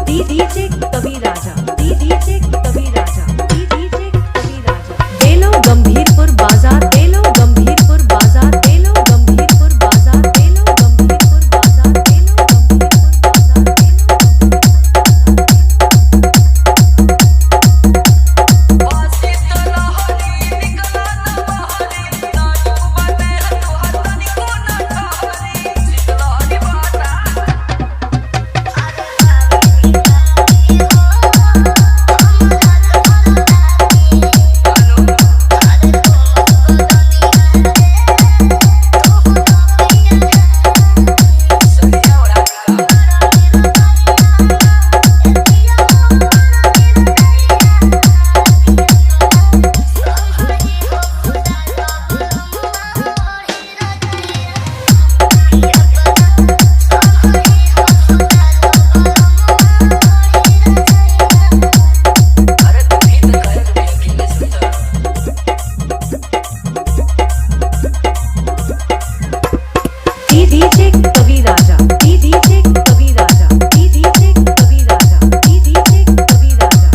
DJ कवि राजा, DJ कवि राजा, DJ कवि राजा। बेलो गंभीरपुर बाजार, बेलो गंभीरपुर बाजार, बेलो गंभीरपुर बाजार, बेलो गंभीरपुर बाजार, बेलो गंभीरपुर डीजे कवि राजा, डीजे कवि राजा, डीजे कवि राजा, डीजे कवि राजा।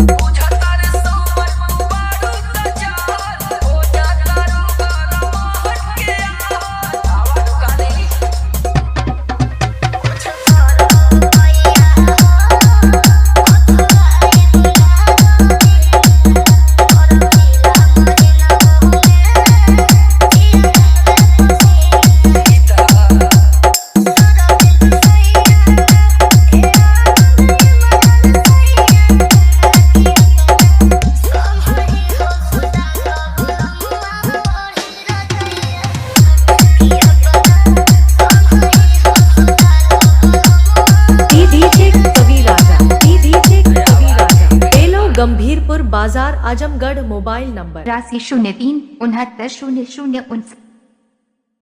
गंभीरपुर बाजार आजमगढ़। Mobile number 8303 6900 69।